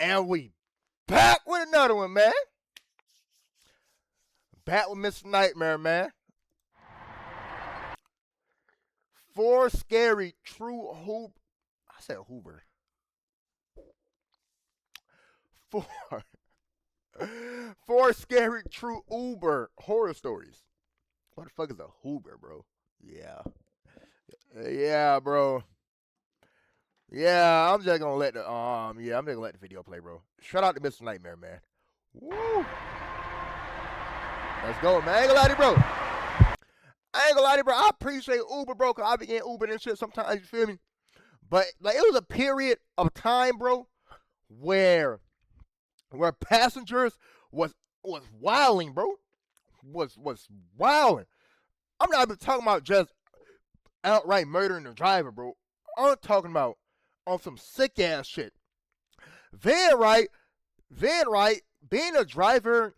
And we back with another one, man. Back with Mr. Nightmare, man. 4 scary true Hoover. I said Hoover. 4. 4 scary true Uber horror stories. What the fuck is a Hoover, bro? Yeah. Yeah, bro. Yeah, I'm just gonna let the I'm just gonna let the video play, bro. Shout out to Mr. Nightmare, man. Woo! Let's go, man. I ain't gonna lie to you, bro. I ain't gonna lie to you, bro. I appreciate Uber, bro, cause I be getting Uber and shit sometimes, you feel me? But like it was a period of time, bro, where passengers was wilding, bro. Was wilding. I'm not even talking about just outright murdering the driver, bro. I'm talking about on some sick ass shit. Then right, being a driver,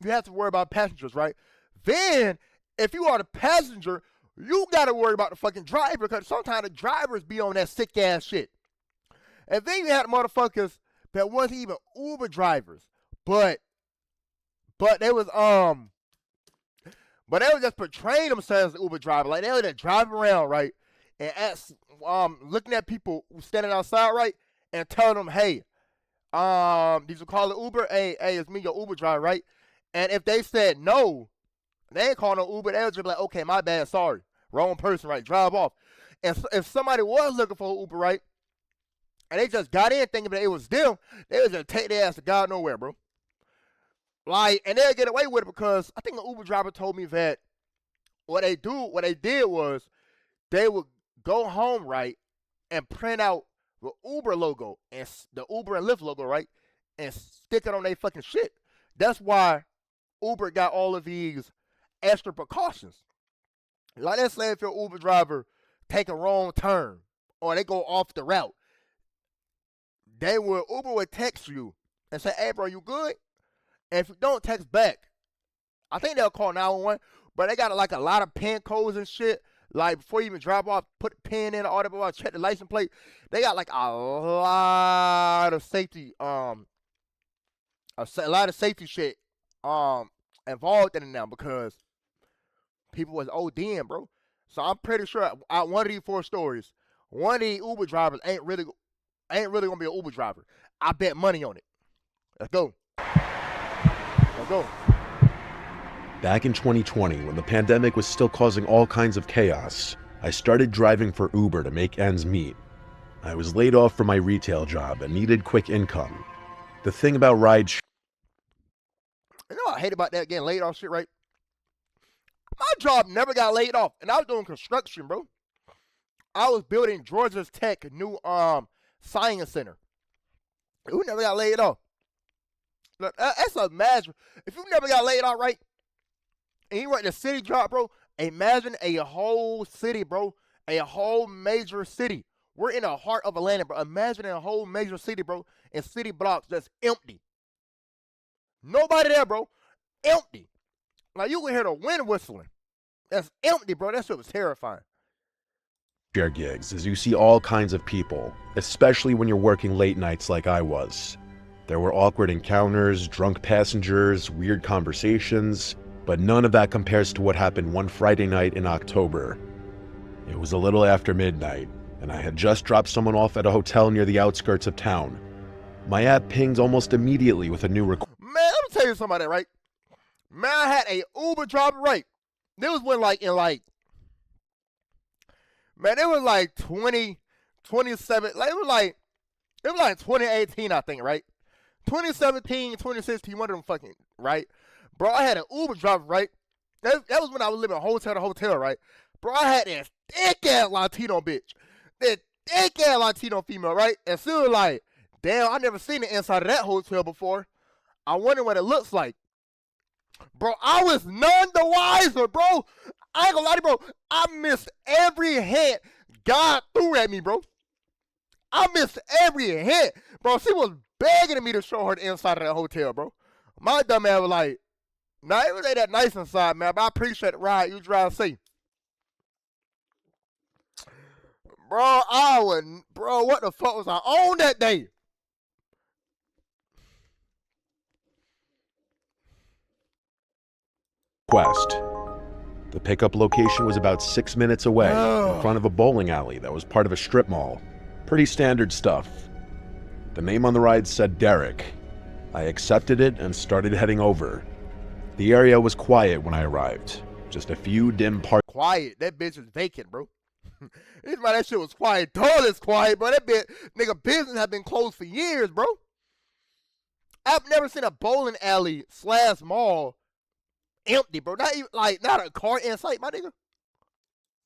you have to worry about passengers, right? Then, if you are the passenger, you gotta worry about the fucking driver, because sometimes the drivers be on that sick ass shit. And then you had the motherfuckers that wasn't even Uber drivers, but they was just portraying themselves as Uber driver. Like they were just driving around, right? And looking at people standing outside, right? And telling them, hey, did you call it Uber? Hey, it's me, your Uber driver, right? And if they said no, they ain't calling no Uber. They was just like, okay, my bad, sorry. Wrong person, right? Drive off. And if somebody was looking for an Uber, right? And they just got in thinking that it was them, they was just take their ass to God nowhere, bro. Like, and they'll get away with it because I think an Uber driver told me that what they did was they would go home, right, and print out the Uber logo and the Uber and Lyft logo, right, and stick it on their fucking shit. That's why Uber got all of these extra precautions. Like, let's say if your Uber driver take a wrong turn or they go off the route, Uber would text you and say, hey, bro, you good? And if you don't text back, I think they'll call 911, but they got like a lot of PIN codes and shit. Like before you even drive off, put the PIN in, all that, check the license plate. They got like a lot of safety, a lot of safety shit involved in it now because people was ODing, bro. So I'm pretty sure out one of these 4 stories, one of these Uber drivers ain't really gonna be an Uber driver. I bet money on it. Let's go. Let's go. Back in 2020, when the pandemic was still causing all kinds of chaos, I started driving for Uber to make ends meet. I was laid off from my retail job and needed quick income. The thing about ride You know what I hate about that getting laid off shit, right? My job never got laid off, and I was doing construction, bro. I was building Georgia Tech new science center. We never got laid off. Look, that's a magic. If you never got laid off, right, and you work the city job, bro, imagine a whole city, bro, a whole major city. We're in the heart of Atlanta, bro. Imagine a whole major city, bro, and city blocks just empty. Nobody there, bro. Empty. Like, you can hear the wind whistling. That's empty, bro. That shit was terrifying. share gigs is you see all kinds of people, especially when you're working late nights like I was. There were awkward encounters, drunk passengers, weird conversations, but none of that compares to what happened one Friday night in October. It was a little after midnight, and I had just dropped someone off at a hotel near the outskirts of town. My app pinged almost immediately with a new request. Man, let me tell you something about that, right? Man, I had a Uber driver, right? This was when, like, man, it was like 2027, like, it was like 2018, I think, right? 2017, 2016, one of them fucking, right? Bro, I had an Uber driver, right? That was when I was living hotel to hotel, right? Bro, I had this thick-ass Latino bitch. That thick-ass Latino female, right? And she was like, damn, I never seen the inside of that hotel before. I wonder what it looks like. Bro, I was none the wiser, bro. I ain't gonna lie to you, bro. I missed every hit God threw at me, bro. I missed every hit. Bro, she was begging me to show her the inside of that hotel, bro. My dumb ass was like, nah, it was ain't that nice inside, man, but I appreciate the ride. You drive safe. Bro, what the fuck was I on that day? Quest. The pickup location was about 6 minutes away, in front of a bowling alley that was part of a strip mall. Pretty standard stuff. The name on the ride said Derek. I accepted it and started heading over. The area was quiet when I arrived. Just a few dim parts. Quiet. That bitch is vacant, bro. This why that shit was quiet. Toilet's quiet, bro. That bitch, nigga, business have been closed for years, bro. I've never seen a bowling alley / mall empty, bro. Not even not a car in sight, my nigga.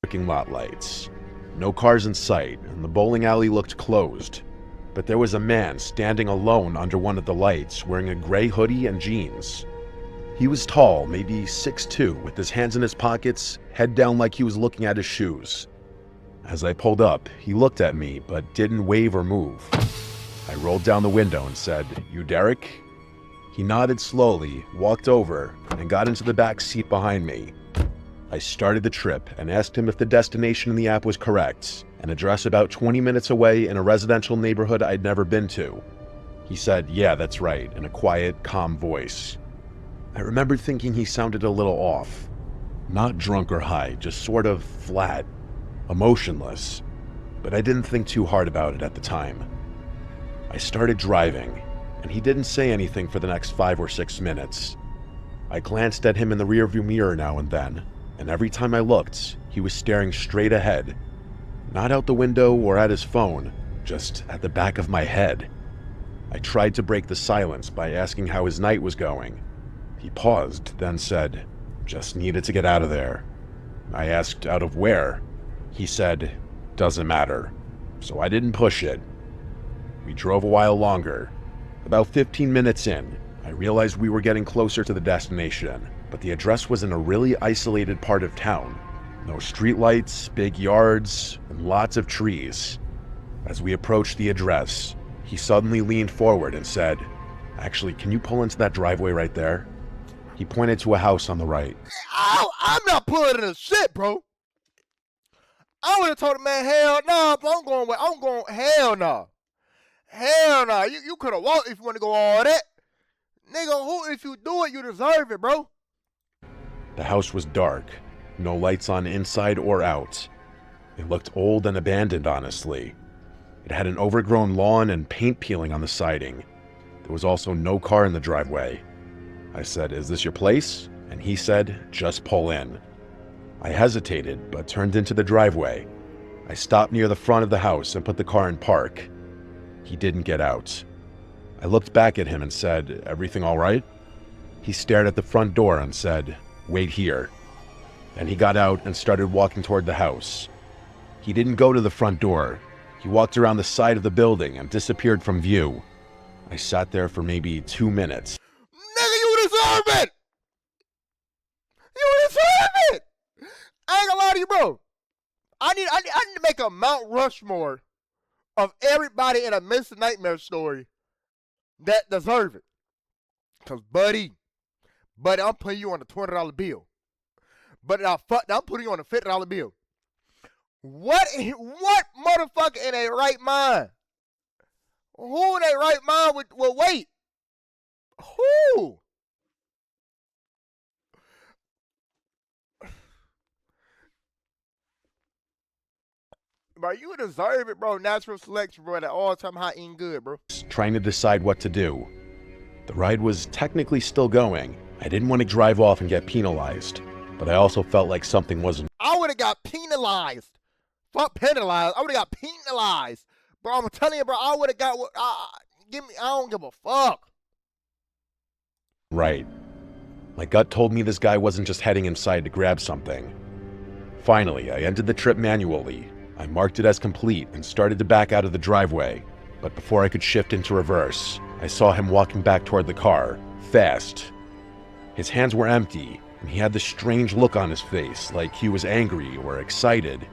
Parking lot lights. No cars in sight, and the bowling alley looked closed. But there was a man standing alone under one of the lights, wearing a gray hoodie and jeans. He was tall, maybe 6'2", with his hands in his pockets, head down like he was looking at his shoes. As I pulled up, he looked at me, but didn't wave or move. I rolled down the window and said, "You Derek?" He nodded slowly, walked over, and got into the back seat behind me. I started the trip and asked him if the destination in the app was correct, an address about 20 minutes away in a residential neighborhood I'd never been to. He said, "Yeah, that's right," in a quiet, calm voice. I remembered thinking he sounded a little off. Not drunk or high, just sort of flat, emotionless. But I didn't think too hard about it at the time. I started driving, and he didn't say anything for the next 5 or 6 minutes. I glanced at him in the rearview mirror now and then, and every time I looked, he was staring straight ahead. Not out the window or at his phone, just at the back of my head. I tried to break the silence by asking how his night was going. He paused, then said, "Just needed to get out of there." I asked, "Out of where?" He said, "Doesn't matter." So I didn't push it. We drove a while longer. About 15 minutes in, I realized we were getting closer to the destination, but the address was in a really isolated part of town. No streetlights, big yards, and lots of trees. As we approached the address, he suddenly leaned forward and said, "Actually, can you pull into that driveway right there?" He pointed to a house on the right. I'm not pulling in the shit, bro. I would have told him, man, hell no, bro. Hell no. Hell no. You could have walked if you want to go all that. Nigga, if you do it, you deserve it, bro. The house was dark, no lights on inside or out. It looked old and abandoned, honestly. It had an overgrown lawn and paint peeling on the siding. There was also no car in the driveway. I said, "Is this your place?" And he said, "Just pull in." I hesitated, but turned into the driveway. I stopped near the front of the house and put the car in park. He didn't get out. I looked back at him and said, "Everything all right?" He stared at the front door and said, "Wait here." Then he got out and started walking toward the house. He didn't go to the front door. He walked around the side of the building and disappeared from view. I sat there for maybe 2 minutes. Nigga, you deserve it! You deserve it! I ain't gonna lie to you, bro. I need to make a Mount Rushmore of everybody in a Mr. Nightmare story that deserve it. Cause buddy, I'm putting you on a $20 bill. But I'm putting you on a $50 bill. What motherfucker in their right mind? Who in their right mind would wait? Who? Bro, you deserve it, bro. Natural selection, bro. At all-time high eating good, bro. Trying to decide what to do. The ride was technically still going. I didn't want to drive off and get penalized, but I also felt like something wasn't. I would have got penalized. Fuck penalized. I would have got penalized. Bro, I'm telling you, bro, I would have got what I don't give a fuck. Right. My gut told me this guy wasn't just heading inside to grab something. Finally, I ended the trip manually. I marked it as complete and started to back out of the driveway, but before I could shift into reverse, I saw him walking back toward the car, fast. His hands were empty, and he had this strange look on his face, like he was angry or excited.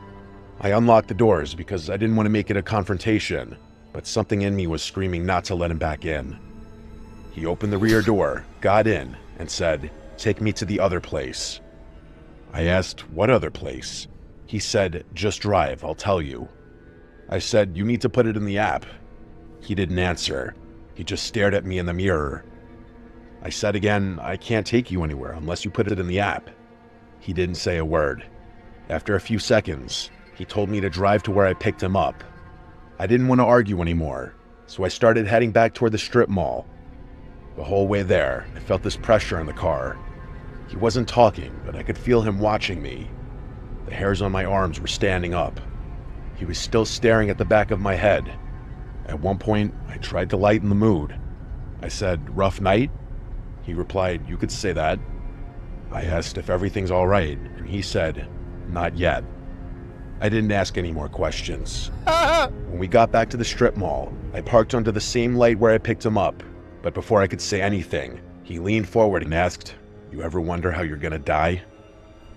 I unlocked the doors because I didn't want to make it a confrontation, but something in me was screaming not to let him back in. He opened the rear door, got in, and said, "Take me to the other place." I asked, "What other place?" He said, "Just drive, I'll tell you." I said, "You need to put it in the app." He didn't answer. He just stared at me in the mirror. I said again, I can't take you anywhere unless you put it in the app. He didn't say a word. After a few seconds, he told me to drive to where I picked him up. I didn't want to argue anymore, so I started heading back toward the strip mall. The whole way there, I felt this pressure in the car. He wasn't talking, but I could feel him watching me. The hairs on my arms were standing up. He was still staring at the back of my head. At one point, I tried to lighten the mood. I said, "Rough night?" He replied, "You could say that." I asked if everything's all right, and he said, "Not yet." I didn't ask any more questions. When we got back to the strip mall, I parked under the same light where I picked him up. But before I could say anything, he leaned forward and asked, "You ever wonder how you're gonna die?"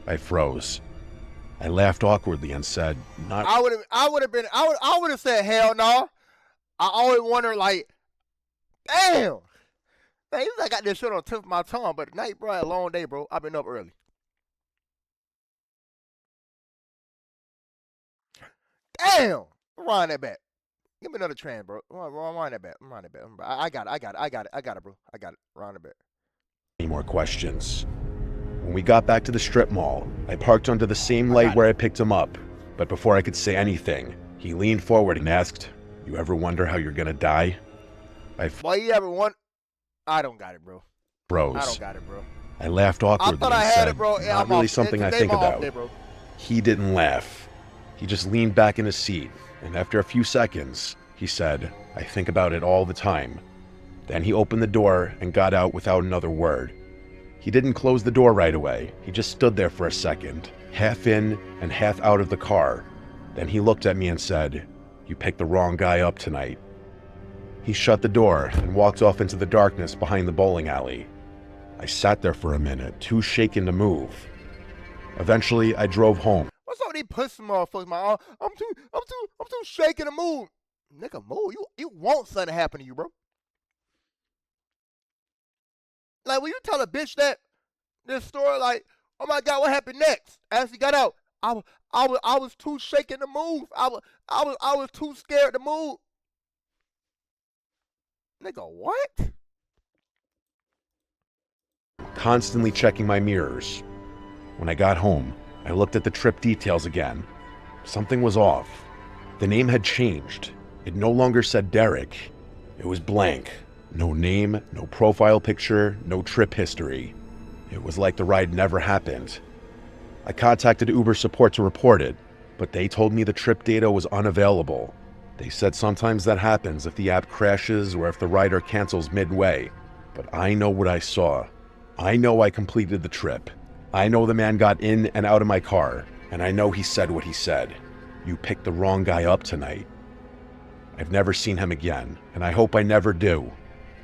I froze. I laughed awkwardly and said, "Not." I would have said hell no. I always wonder, like, damn. Man, I got this shit on the tip of my tongue, but tonight, bro, a long day, bro. I've been up early. Damn. Rewind that back. Give me another trend, bro. Rewind that back. Rewind that back. I got it, bro. I got it. Rewind it back. Any more questions? When we got back to the strip mall, I parked under the same light where I picked him up. But before I could say anything, he leaned forward and asked, "You ever wonder how you're gonna die?" Why you ever want? I don't got it, bro. Froze. I don't got it, bro. I laughed awkwardly I thought and I had said, it, bro. Yeah, "Not I'm really off. something I Today think my off about." day, bro. He didn't laugh. He just leaned back in his seat, and after a few seconds, he said, "I think about it all the time." Then he opened the door and got out without another word. He didn't close the door right away. He just stood there for a second, half in and half out of the car. Then he looked at me and said, "You picked the wrong guy up tonight." He shut the door and walked off into the darkness behind the bowling alley. I sat there for a minute, too shaken to move. Eventually, I drove home. What's up with these pussy motherfuckers, man? I'm too shaking to move. Nigga, move. You want something to happen to you, bro. Like, when you tell a bitch this story, like, oh my God, what happened next? As he got out, I was too shaken to move. I was too scared to move. Nigga, what? Constantly checking my mirrors. When I got home, I looked at the trip details again. Something was off. The name had changed. It no longer said Derek. It was blank. No name, no profile picture, no trip history. It was like the ride never happened. I contacted Uber support to report it, but they told me the trip data was unavailable. They said sometimes that happens if the app crashes or if the rider cancels midway. But I know what I saw. I know I completed the trip. I know the man got in and out of my car, and I know he said what he said. "You picked the wrong guy up tonight." I've never seen him again, and I hope I never do.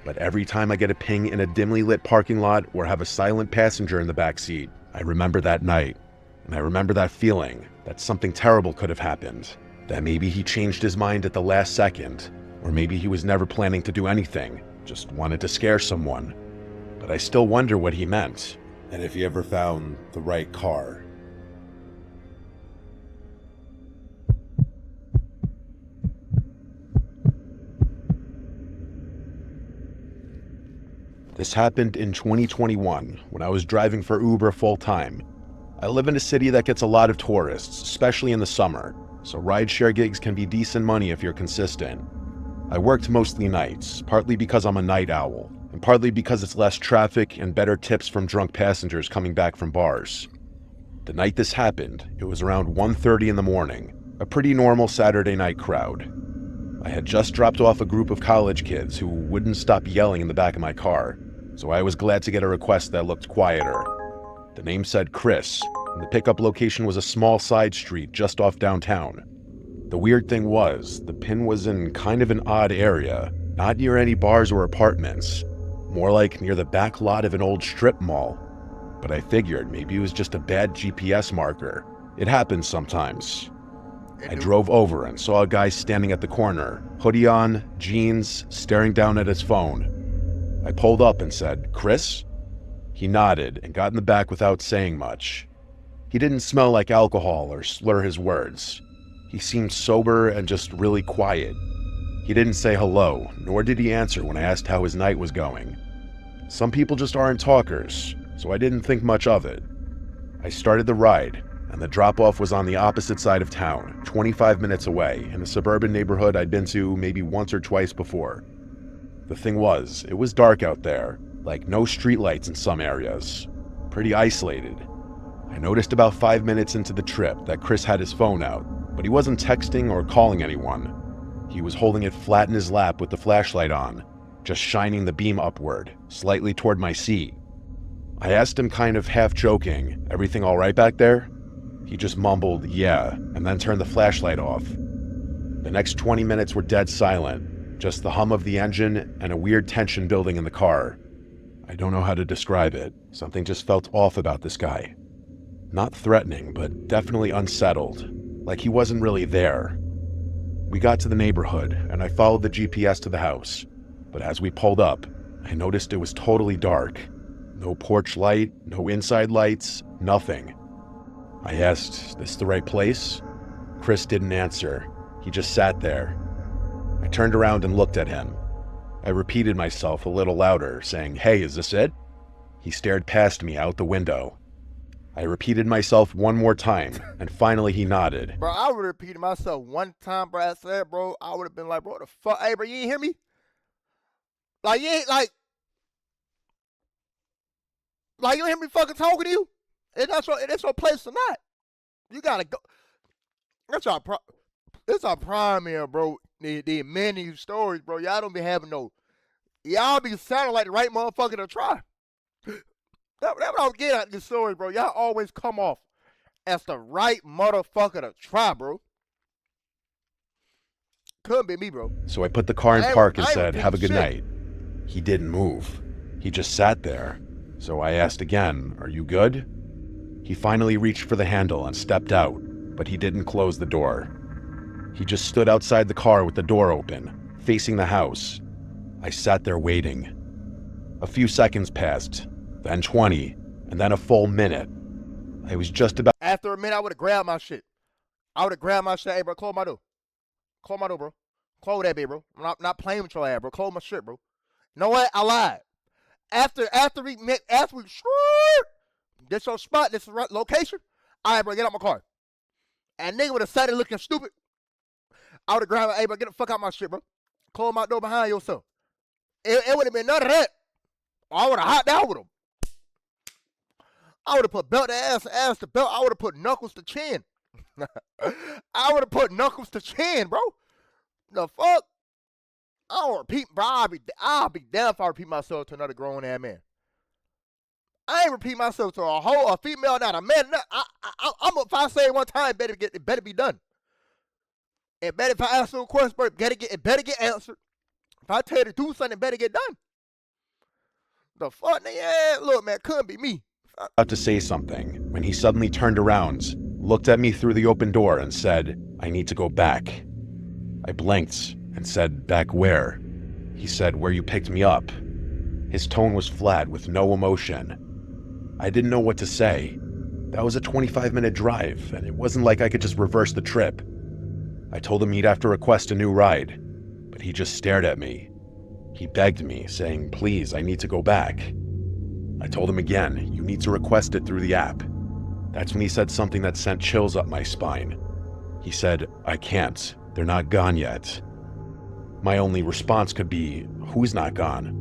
But every time I get a ping in a dimly lit parking lot or have a silent passenger in the back seat, I remember that night. And I remember that feeling that something terrible could have happened. That maybe he changed his mind at the last second, or maybe he was never planning to do anything, just wanted to scare someone. But I still wonder what he meant, and if he ever found the right car. This happened in 2021 when I was driving for Uber full-time. I live in a city that gets a lot of tourists, especially in the summer, so rideshare gigs can be decent money if you're consistent. I worked mostly nights, partly because I'm a night owl, and partly because it's less traffic and better tips from drunk passengers coming back from bars. The night this happened, it was around 1:30 in the morning, a pretty normal Saturday night crowd. I had just dropped off a group of college kids who wouldn't stop yelling in the back of my car, so I was glad to get a request that looked quieter. The name said Chris, and the pickup location was a small side street just off downtown. The weird thing was, the pin was in kind of an odd area, not near any bars or apartments, more like near the back lot of an old strip mall. But I figured maybe it was just a bad GPS marker. It happens sometimes. I drove over and saw a guy standing at the corner, hoodie on, jeans, staring down at his phone. I pulled up and said, "Chris?" He nodded and got in the back without saying much. He didn't smell like alcohol or slur his words. He seemed sober and just really quiet. He didn't say hello, nor did he answer when I asked how his night was going. Some people just aren't talkers, so I didn't think much of it. I started the ride, and the drop-off was on the opposite side of town, 25 minutes away, in a suburban neighborhood I'd been to maybe once or twice before. The thing was, it was dark out there, like no streetlights in some areas. Pretty isolated. I noticed about 5 minutes into the trip that Chris had his phone out, but he wasn't texting or calling anyone. He was holding it flat in his lap with the flashlight on, just shining the beam upward, slightly toward my seat. I asked him kind of half joking, "Everything all right back there?" He just mumbled, "Yeah," and then turned the flashlight off. The next 20 minutes were dead silent, just the hum of the engine and a weird tension building in the car. I don't know how to describe it. Something just felt off about this guy. Not threatening, but definitely unsettled, like he wasn't really there. We got to the neighborhood, and I followed the GPS to the house. But as we pulled up, I noticed it was totally dark. No porch light, no inside lights, nothing. I asked, "Is this the right place?" Chris didn't answer. He just sat there. I turned around and looked at him. I repeated myself a little louder, saying, "Hey, is this it?" He stared past me out the window. I repeated myself one more time, and finally he nodded. Bro, I would have repeated myself one time, bro. I said, bro, I would have been like, bro, what the fuck? Hey, bro, you ain't hear me? Like, you ain't, like you don't hear me fucking talking to you? It's your place or not. You gotta go. It's our prime here, bro. The many stories, bro. Y'all don't be having no. Y'all be sounding like the right motherfucker to try. That's what I get out of these stories, bro. Y'all always come off as the right motherfucker to try, bro. Couldn't be me, bro. So I put the car in park and said, repeating "Have a good shit." night." He didn't move. He just sat there. So I asked again, "Are you good?" He finally reached for the handle and stepped out, but he didn't close the door. He just stood outside the car with the door open, facing the house. I sat there waiting. A few seconds passed, then 20, and then a full minute. I was just about. After a minute, I would have grabbed my shit. Hey, bro, close my door. Close my door, bro. Close that bitch, bro. I'm not playing with your ass, bro. Close my shit, bro. You know what? I lied. After we this your spot, this is location. All right, bro, get out my car. And nigga would have sat there looking stupid. I would have grabbed, "Hey, bro, get the fuck out my shit, bro. Close my door behind yourself." It would have been none of that. I would have hopped down with him. I would have put belt to ass to belt. I would have put knuckles to chin. I would have put knuckles to chin, bro. The fuck? I don't repeat, bro. I'll be damn if I repeat myself to another grown ass man. I ain't repeat myself to a female, not a man. If I say it one time, it better be done. It better, if I ask you a question, bro, it better get answered. If I tell you to do something, it better get done. The fuck, yeah, look, man, couldn't be me. About to say something when he suddenly turned around, looked at me through the open door, and said, "I need to go back." I blinked and said, "Back where?" He said, "Where you picked me up." His tone was flat with no emotion. I didn't know what to say. That was a 25-minute drive, and it wasn't like I could just reverse the trip. I told him he'd have to request a new ride, but he just stared at me. He begged me, saying, "Please, I need to go back." I told him again, "You need to request it through the app." That's when he said something that sent chills up my spine. He said, "I can't. They're not gone yet." My only response could be, "Who's not gone?"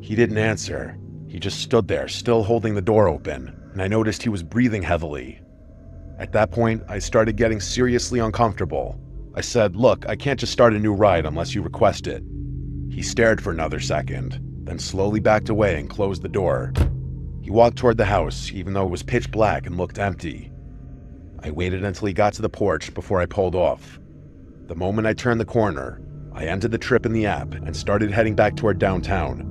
He didn't answer. He just stood there, still holding the door open, and I noticed he was breathing heavily. At that point, I started getting seriously uncomfortable. I said, "Look, I can't just start a new ride unless you request it." He stared for another second, then slowly backed away and closed the door. He walked toward the house, even though it was pitch black and looked empty. I waited until he got to the porch before I pulled off. The moment I turned the corner, I ended the trip in the app and started heading back toward downtown.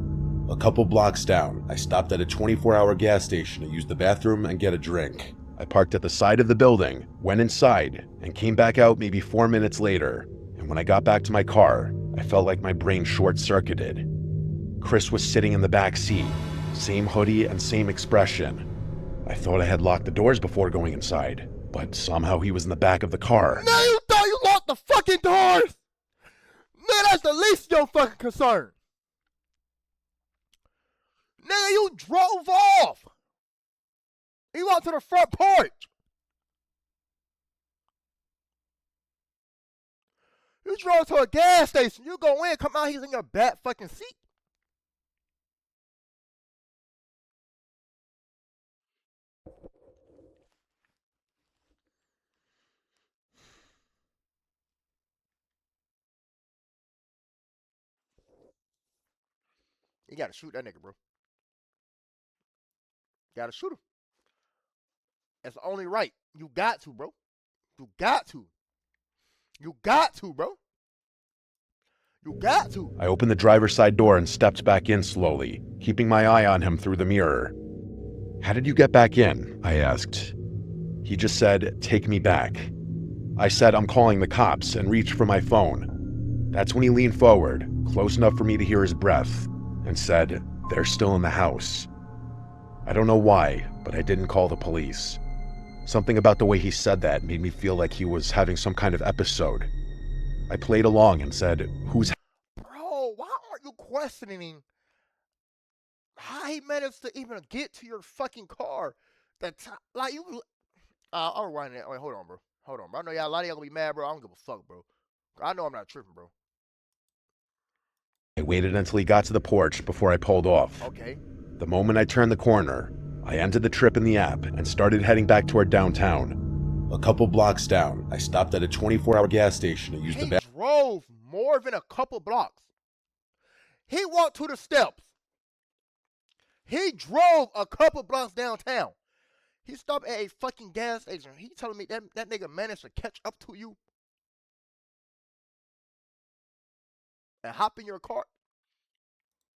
A couple blocks down, I stopped at a 24-hour gas station to use the bathroom and get a drink. I parked at the side of the building, went inside, and came back out maybe 4 minutes later. And when I got back to my car, I felt like my brain short-circuited. Chris was sitting in the back seat, same hoodie and same expression. I thought I had locked the doors before going inside, but somehow he was in the back of the car. Now you thought you locked the fucking doors? Man, that's the least of your fucking concern. Nigga, you drove off. You walked to the front porch. You drove to a gas station. You go in, come out, he's in your back fucking seat. You gotta shoot that nigga, bro. You gotta shoot him. It's only right. You got to, bro. You got to. You got to, bro. You got to. I opened the driver's side door and stepped back in slowly, keeping my eye on him through the mirror. "How did you get back in?" I asked. He just said, "Take me back." I said, "I'm calling the cops," and reached for my phone. That's when he leaned forward, close enough for me to hear his breath, and said, "They're still in the house." I don't know why, but I didn't call the police. Something about the way he said that made me feel like he was having some kind of episode. I played along and said, "Who's..." Bro, why aren't you questioning how he managed to even get to your fucking car? Like you, I'll rewind it. Wait, hold on, bro. Hold on, bro. I know y'all, a lot of y'all gonna be mad, bro. I don't give a fuck, bro. I know I'm not tripping, bro. I waited until he got to the porch before I pulled off. Okay. The moment I turned the corner, I ended the trip in the app and started heading back toward downtown. A couple blocks down, I stopped at a 24-hour gas station and used the bathroom. He drove more than a couple blocks. He walked to the steps. He drove a couple blocks downtown. He stopped at a fucking gas station. He telling me that nigga managed to catch up to you and hop in your car?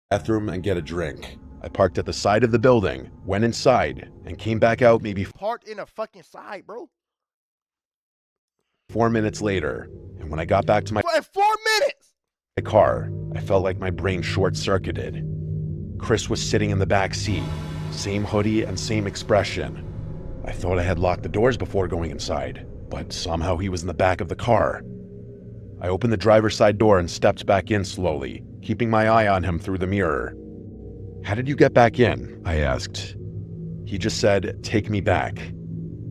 Bathroom and get a drink. I parked at the side of the building, went inside, and came back out maybe Parked in a fucking side, bro. 4 minutes later, and when I got back to my For 4 minutes! car, I felt like my brain short-circuited. Chris was sitting in the back seat, same hoodie and same expression. I thought I had locked the doors before going inside, but somehow he was in the back of the car. I opened the driver's side door and stepped back in slowly, keeping my eye on him through the mirror. "How did you get back in?" I asked. He just said, "Take me back."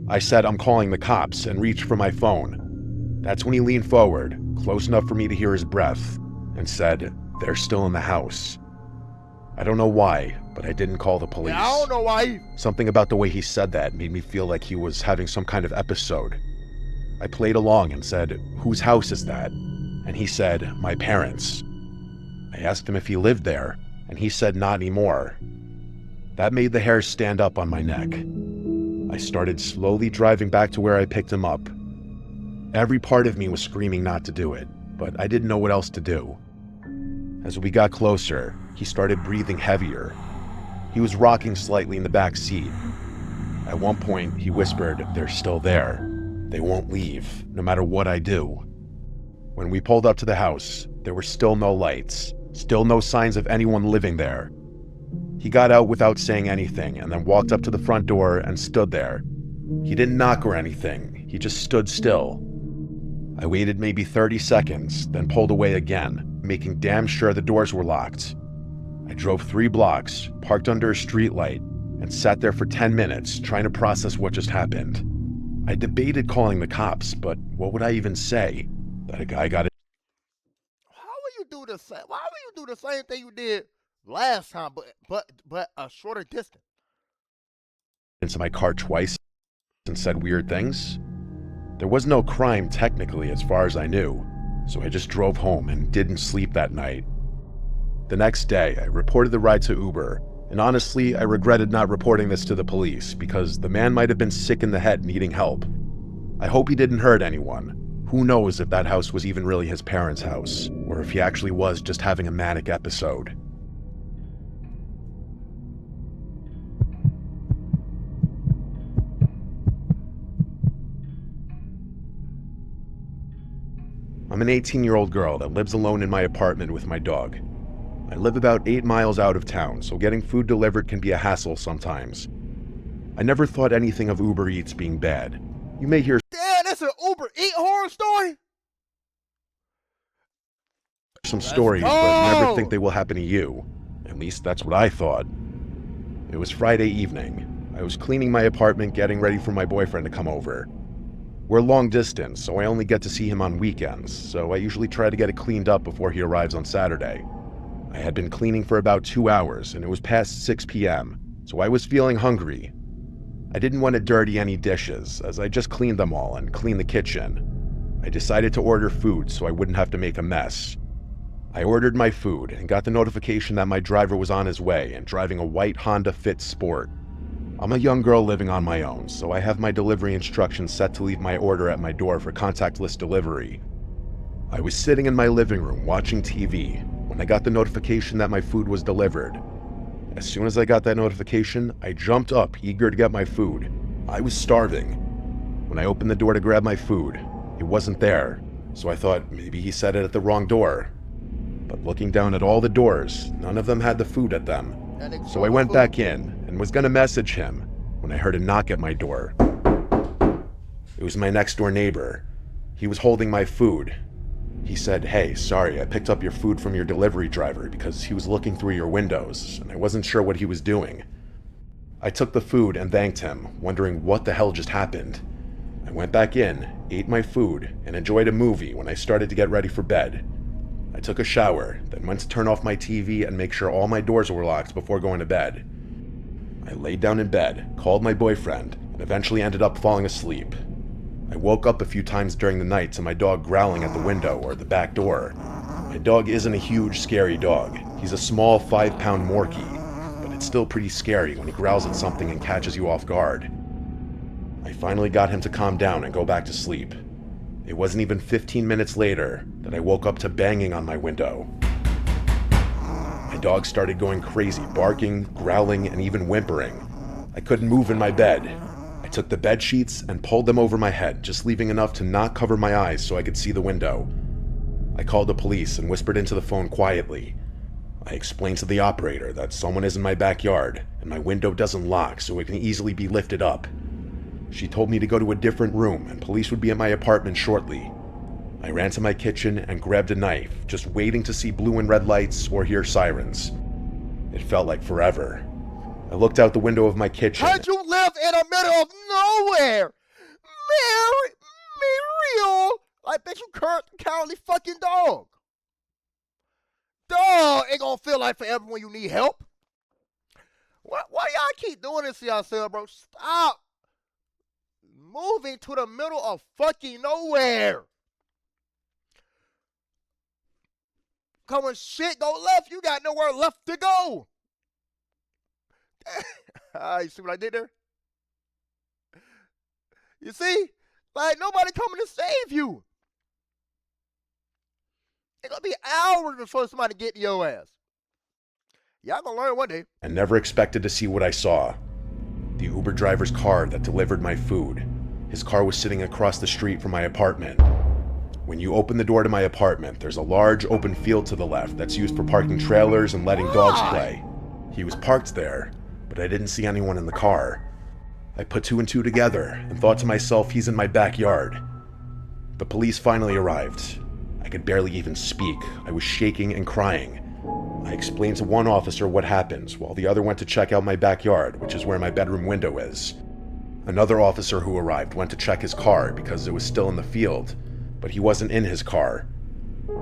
I said, "I'm calling the cops," and reached for my phone. That's when he leaned forward, close enough for me to hear his breath, and said, "They're still in the house." I don't know why, but I didn't call the police. Yeah, I don't know why. Something about the way he said that made me feel like he was having some kind of episode. I played along and said, "Whose house is that?" And he said, "My parents." I asked him if he lived there, and he said not anymore. That made the hairs stand up on my neck. I started slowly driving back to where I picked him up. Every part of me was screaming not to do it, but I didn't know what else to do. As we got closer, he started breathing heavier. He was rocking slightly in the back seat. At one point, he whispered, "They're still there. They won't leave, no matter what I do." When we pulled up to the house, there were still no lights, still no signs of anyone living there. He got out without saying anything and then walked up to the front door and stood there. He didn't knock or anything, he just stood still. I waited maybe 30 seconds, then pulled away again, making damn sure the doors were locked. I drove 3 blocks, parked under a streetlight, and sat there for 10 minutes trying to process what just happened. I debated calling the cops, but what would I even say? That a guy got How will you do the same? Why will you do the same thing you did last time, but a shorter distance? into my car twice and said weird things? There was no crime technically as far as I knew, so I just drove home and didn't sleep that night. The next day, I reported the ride to Uber, and honestly, I regretted not reporting this to the police because the man might have been sick in the head needing help. I hope he didn't hurt anyone. Who knows if that house was even really his parents' house, or if he actually was just having a manic episode. I'm an 18-year-old girl that lives alone in my apartment with my dog. I live about 8 miles out of town, so getting food delivered can be a hassle sometimes. I never thought anything of Uber Eats being bad. You may hear Damn, that's an Uber Eat horror story? some Let's stories, go! but never think they will happen to you. At least that's what I thought. It was Friday evening. I was cleaning my apartment, getting ready for my boyfriend to come over. We're long distance, so I only get to see him on weekends, so I usually try to get it cleaned up before he arrives on Saturday. I had been cleaning for about 2 hours, and it was past 6 p.m., so I was feeling hungry. I didn't want to dirty any dishes, as I just cleaned them all and cleaned the kitchen. I decided to order food so I wouldn't have to make a mess. I ordered my food and got the notification that my driver was on his way and driving a white Honda Fit Sport. I'm a young girl living on my own, so I have my delivery instructions set to leave my order at my door for contactless delivery. I was sitting in my living room watching TV when I got the notification that my food was delivered. As soon as I got that notification, I jumped up, eager to get my food. I was starving. When I opened the door to grab my food, it wasn't there, so I thought maybe he set it at the wrong door. But looking down at all the doors, none of them had the food at them. So I went back in and was gonna message him when I heard a knock at my door. It was my next door neighbor. He was holding my food. He said, "Hey, sorry, I picked up your food from your delivery driver because he was looking through your windows and I wasn't sure what he was doing." I took the food and thanked him, wondering what the hell just happened. I went back in, ate my food, and enjoyed a movie when I started to get ready for bed. I took a shower, then went to turn off my TV and make sure all my doors were locked before going to bed. I laid down in bed, called my boyfriend, and eventually ended up falling asleep. I woke up a few times during the night to my dog growling at the window or the back door. My dog isn't a huge, scary dog. He's a small 5-pound Morkie, but it's still pretty scary when he growls at something and catches you off guard. I finally got him to calm down and go back to sleep. It wasn't even 15 minutes later that I woke up to banging on my window. My dog started going crazy, barking, growling, and even whimpering. I couldn't move in my bed. I took the bed sheets and pulled them over my head, just leaving enough to not cover my eyes so I could see the window. I called the police and whispered into the phone quietly. I explained to the operator that someone is in my backyard and my window doesn't lock so it can easily be lifted up. She told me to go to a different room and police would be at my apartment shortly. I ran to my kitchen and grabbed a knife, just waiting to see blue and red lights or hear sirens. It felt like forever. I looked out the window of my kitchen. How'd you live in the middle of nowhere? Real? Like, bitch, you currently fucking dog. Dog ain't gonna feel like forever when you need help. Why y'all keep doing this to yourself, bro? Stop moving to the middle of fucking nowhere. Cause when shit go left, you got nowhere left to go. You see what I did there? You see? Like, nobody coming to save you. It's gonna be hours before somebody get to your ass. Y'all gonna learn one day. And never expected to see what I saw. The Uber driver's car that delivered my food. His car was sitting across the street from my apartment. When you open the door to my apartment, there's a large open field to the left that's used for parking trailers and letting dogs play. He was parked there, but I didn't see anyone in the car. I put 2 and 2 together and thought to myself, he's in my backyard. The police finally arrived. I could barely even speak. I was shaking and crying. I explained to one officer what happened, while the other went to check out my backyard, which is where my bedroom window is. Another officer who arrived went to check his car because it was still in the field, but he wasn't in his car.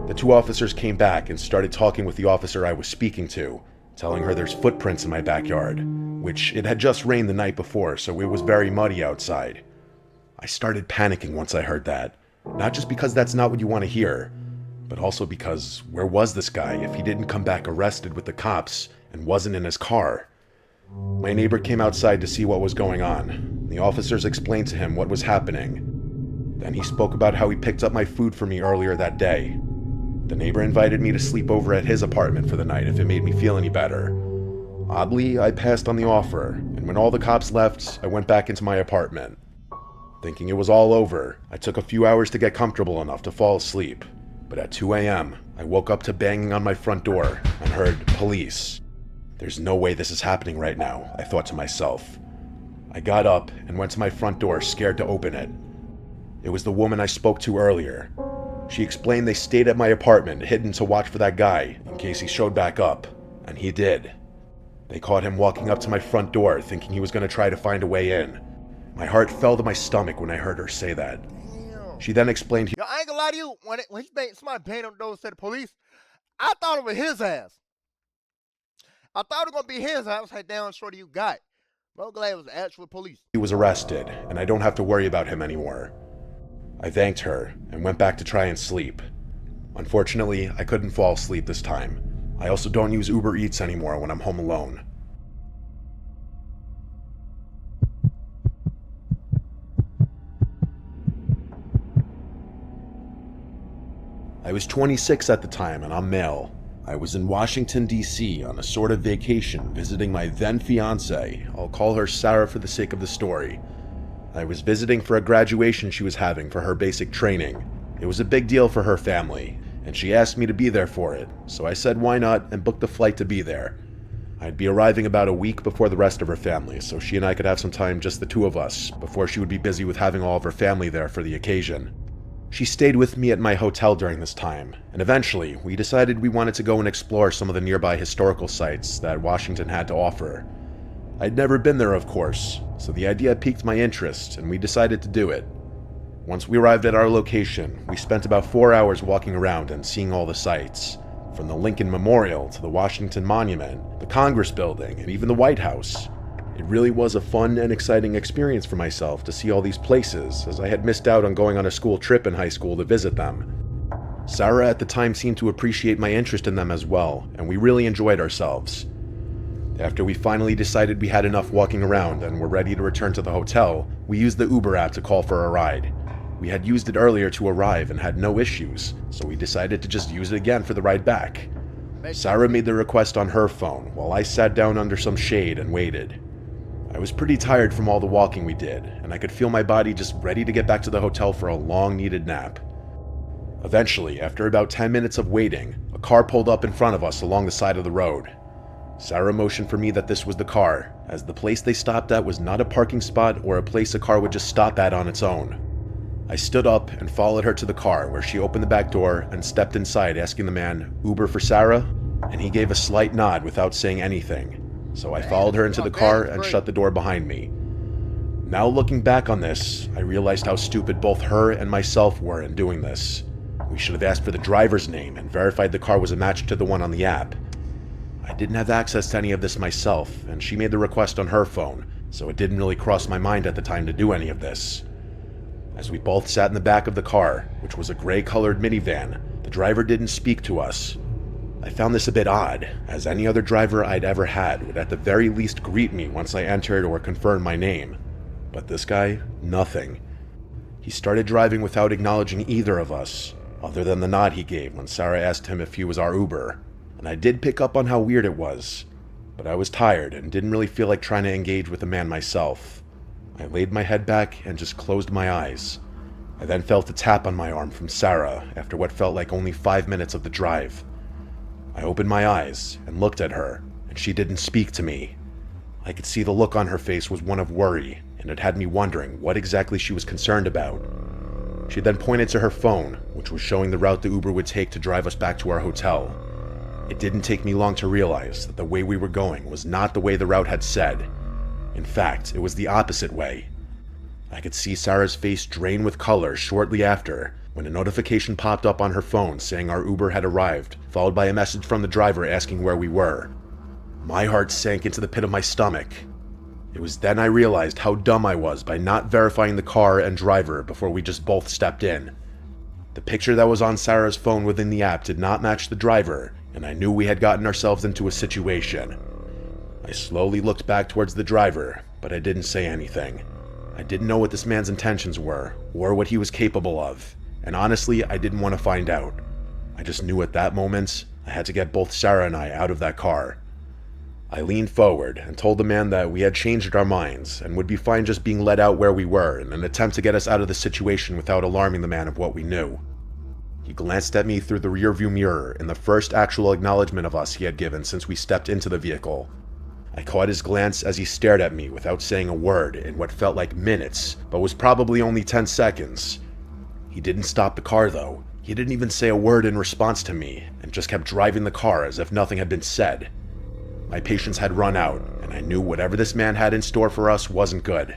The 2 officers came back and started talking with the officer I was speaking to, telling her there's footprints in my backyard, which it had just rained the night before, so it was very muddy outside. I started panicking once I heard that, not just because that's not what you want to hear, but also because where was this guy if he didn't come back arrested with the cops and wasn't in his car? My neighbor came outside to see what was going on. The officers explained to him what was happening. Then he spoke about how he picked up my food for me earlier that day. The neighbor invited me to sleep over at his apartment for the night if it made me feel any better. Oddly, I passed on the offer, and when all the cops left, I went back into my apartment. Thinking it was all over, I took a few hours to get comfortable enough to fall asleep. But at 2 a.m., I woke up to banging on my front door and heard police. There's no way this is happening right now, I thought to myself. I got up and went to my front door, scared to open it. It was the woman I spoke to earlier. She explained they stayed at my apartment, hidden to watch for that guy in case he showed back up, and he did. They caught him walking up to my front door, thinking he was going to try to find a way in. My heart fell to my stomach when I heard her say that. Damn. She then explained Yo, I ain't gonna lie to you. When somebody banged on the door and said the police, I thought it was his ass. I thought it was gonna be his ass. I was like, damn, shorty, you got it. But I'm glad it was the actual police. he was arrested, and I don't have to worry about him anymore. I thanked her and went back to try and sleep. Unfortunately, I couldn't fall asleep this time. I also don't use Uber Eats anymore when I'm home alone. I was 26 at the time, and I'm male. I was in Washington, D.C. on a sort of vacation visiting my then fiancée. I'll call her Sarah for the sake of the story. I was visiting for a graduation she was having for her basic training. It was a big deal for her family, and she asked me to be there for it, so I said why not and booked the flight to be there. I'd be arriving about a week before the rest of her family, so she and I could have some time, just the two of us, before she would be busy with having all of her family there for the occasion. She stayed with me at my hotel during this time, and eventually we decided we wanted to go and explore some of the nearby historical sites that Washington had to offer. I'd never been there, of course, so the idea piqued my interest and we decided to do it. Once we arrived at our location, we spent about 4 hours walking around and seeing all the sights, from the Lincoln Memorial to the Washington Monument, the Congress Building, and even the White House. It really was a fun and exciting experience for myself to see all these places, as I had missed out on going on a school trip in high school to visit them. Sarah at the time seemed to appreciate my interest in them as well, and we really enjoyed ourselves. After we finally decided we had enough walking around and were ready to return to the hotel, we used the Uber app to call for a ride. We had used it earlier to arrive and had no issues, so we decided to just use it again for the ride back. Sarah made the request on her phone, while I sat down under some shade and waited. I was pretty tired from all the walking we did, and I could feel my body just ready to get back to the hotel for a long-needed nap. Eventually, after about 10 minutes of waiting, a car pulled up in front of us along the side of the road. Sarah motioned for me that this was the car, as the place they stopped at was not a parking spot or a place a car would just stop at on its own. I stood up and followed her to the car, where she opened the back door and stepped inside, asking the man, "Uber for Sarah?" And he gave a slight nod without saying anything. So I followed her into the car and shut the door behind me. Now looking back on this, I realized how stupid both her and myself were in doing this. We should have asked for the driver's name and verified the car was a match to the one on the app. I didn't have access to any of this myself, and she made the request on her phone, so it didn't really cross my mind at the time to do any of this. As we both sat in the back of the car, which was a gray-colored minivan, the driver didn't speak to us. I found this a bit odd, as any other driver I'd ever had would at the very least greet me once I entered or confirmed my name. But this guy, nothing. He started driving without acknowledging either of us, other than the nod he gave when Sarah asked him if he was our Uber. And I did pick up on how weird it was, but I was tired and didn't really feel like trying to engage with the man myself. I laid my head back and just closed my eyes. I then felt a tap on my arm from Sarah after what felt like only 5 minutes of the drive. I opened my eyes and looked at her, and she didn't speak to me. I could see the look on her face was one of worry, and it had me wondering what exactly she was concerned about. She then pointed to her phone, which was showing the route the Uber would take to drive us back to our hotel. It didn't take me long to realize that the way we were going was not the way the route had said. In fact, it was the opposite way. I could see Sarah's face drain with color shortly after, when a notification popped up on her phone saying our Uber had arrived, followed by a message from the driver asking where we were. My heart sank into the pit of my stomach. It was then I realized how dumb I was by not verifying the car and driver before we just both stepped in. The picture that was on Sarah's phone within the app did not match the driver, and I knew we had gotten ourselves into a situation. I slowly looked back towards the driver, but I didn't say anything. I didn't know what this man's intentions were, or what he was capable of, and honestly, I didn't want to find out. I just knew at that moment, I had to get both Sarah and I out of that car. I leaned forward and told the man that we had changed our minds and would be fine just being let out where we were in an attempt to get us out of the situation without alarming the man of what we knew. He glanced at me through the rearview mirror in the first actual acknowledgement of us he had given since we stepped into the vehicle. I caught his glance as he stared at me without saying a word in what felt like minutes, but was probably only 10 seconds. He didn't stop the car though. He didn't even say a word in response to me, and just kept driving the car as if nothing had been said. My patience had run out, and I knew whatever this man had in store for us wasn't good.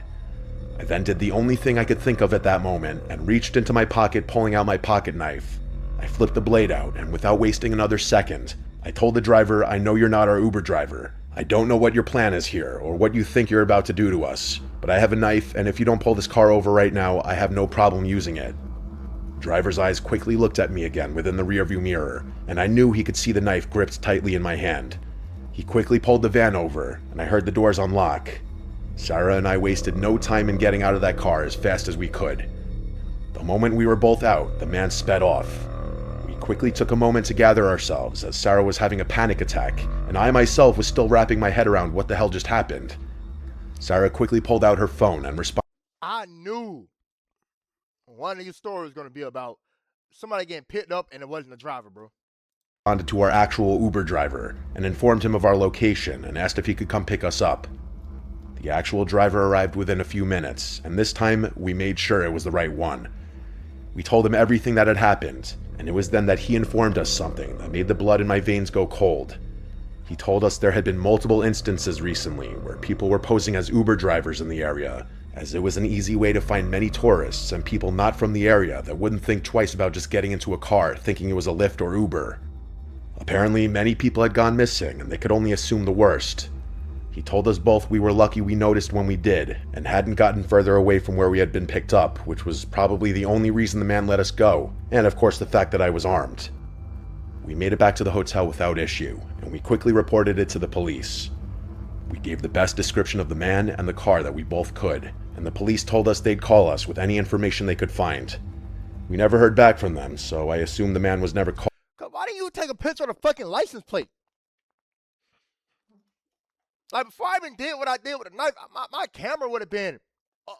I then did the only thing I could think of at that moment and reached into my pocket, pulling out my pocket knife. I flipped the blade out, and without wasting another second, I told the driver, "I know you're not our Uber driver. I don't know what your plan is here or what you think you're about to do to us, but I have a knife, and if you don't pull this car over right now, I have no problem using it." The driver's eyes quickly looked at me again within the rearview mirror, and I knew he could see the knife gripped tightly in my hand. He quickly pulled the van over, and I heard the doors unlock. Sarah and I wasted no time in getting out of that car as fast as we could. The moment we were both out, the man sped off. We quickly took a moment to gather ourselves as Sarah was having a panic attack, and I myself was still wrapping my head around what the hell just happened. Sarah quickly pulled out her phone and responded. I knew one of these stories was going to be about somebody getting picked up and it wasn't the driver, bro. To our actual Uber driver and informed him of our location and asked if he could come pick us up. The actual driver arrived within a few minutes, and this time we made sure it was the right one. We told him everything that had happened, and it was then that he informed us something that made the blood in my veins go cold. He told us there had been multiple instances recently where people were posing as Uber drivers in the area, as it was an easy way to find many tourists and people not from the area that wouldn't think twice about just getting into a car thinking it was a Lyft or Uber. Apparently, many people had gone missing, and they could only assume the worst. He told us both we were lucky we noticed when we did, and hadn't gotten further away from where we had been picked up, which was probably the only reason the man let us go, and of course the fact that I was armed. We made it back to the hotel without issue, and we quickly reported it to the police. We gave the best description of the man and the car that we both could, and the police told us they'd call us with any information they could find. We never heard back from them, so I assumed the man was never called. Why didn't you take a picture of the fucking license plate? Like, before I even did what I did with the knife, my camera would have been,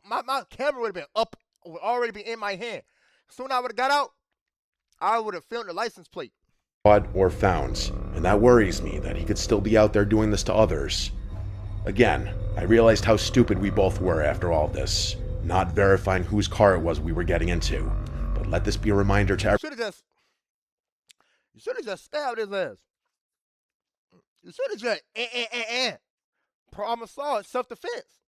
my camera would have been up, would already be in my hand. Soon I would have got out, I would have filmed the license plate. Caught or found, and that worries me that he could still be out there doing this to others. Again, I realized how stupid we both were after all this, not verifying whose car it was we were getting into. But let this be a reminder to everyone. You should have just stabbed his ass. You should have just problem solved. Self-defense.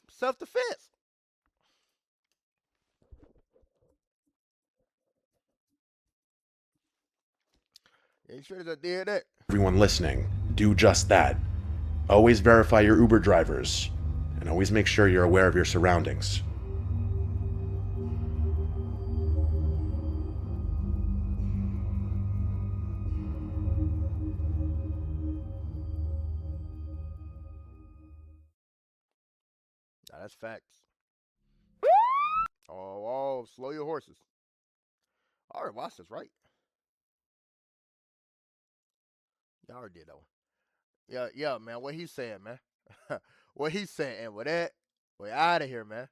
Self-defense. Yeah, you should have just did that. Everyone listening, do just that. Always verify your Uber drivers, and always make sure you're aware of your surroundings. Nah, that's facts. Oh, slow your horses. I already watched this, right? Y'all already did that one. Yeah, man. What he saying, man? What he saying? And with that, we're out of here, man.